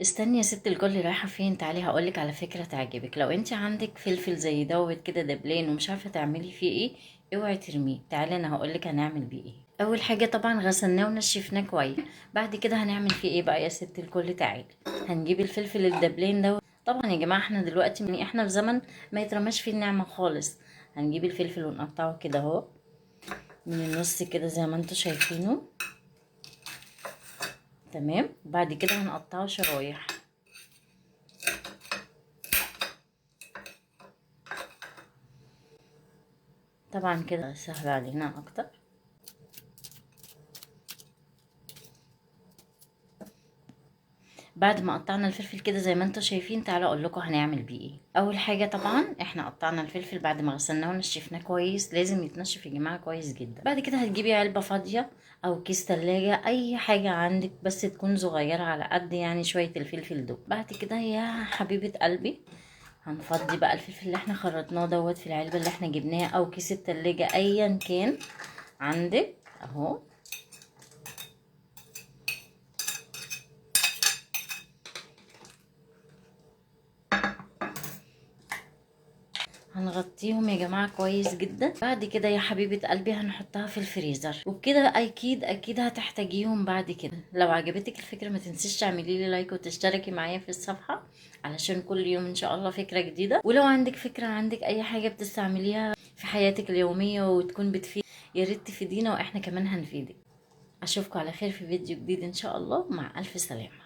استني يا ست الكل، رايحة فين؟ تعالي هقولك على فكرة تعجبك. لو انت عندك فلفل زي دوت كده دبلين ومش عارفة تعملي فيه ايه، اوعي ترميه. تعالي انا هقولك هنعمل بيه ايه. اول حاجة طبعا غسلناه ونشفناه كويس. بعد كده هنعمل فيه ايه بقى يا ست الكل؟ تعالي هنجيب الفلفل الدبلين دوت. طبعا يا جماعة احنا دلوقتي احنا في زمن ما يترماش فيه النعمة خالص. هنجيب الفلفل ونقطعه كده اهو من النص كده زي ما انتوا شايفينه. تمام. بعد كده هنقطعه شرايح. طبعا كده سهل علينا اكتر. بعد ما قطعنا الفلفل كده زي ما انتوا شايفين، تعالوا اقول لكم هنعمل بيه ايه. اول حاجه طبعا احنا قطعنا الفلفل بعد ما غسلناه ونشفناه كويس. لازم يتنشف يا جماعه كويس جدا. بعد كده هتجيبي علبه فاضيه او كيس تلاجة، اي حاجه عندك بس تكون صغيره على قد يعني شويه الفلفل دول. بعد كده يا حبيبه قلبي هنفضي بقى الفلفل اللي احنا خرطناه دوت في العلبه اللي احنا جبناها او كيس التلاجة ايا كان عندك اهو. هنغطيهم يا جماعة كويس جدا. بعد كده يا حبيبة قلبي هنحطها في الفريزر، وبكده اكيد اكيد هتحتاجيهم بعد كده. لو عجبتك الفكرة ما تنسيش تعملي لي لايك وتشتركي معايا في الصفحة علشان كل يوم ان شاء الله فكرة جديدة. ولو عندك فكرة، عندك اي حاجة بتستعمليها في حياتك اليومية وتكون بتفيد، يا ريت تفيدينا واحنا كمان هنفيدك. اشوفكم على خير في فيديو جديد ان شاء الله. مع الف سلامة.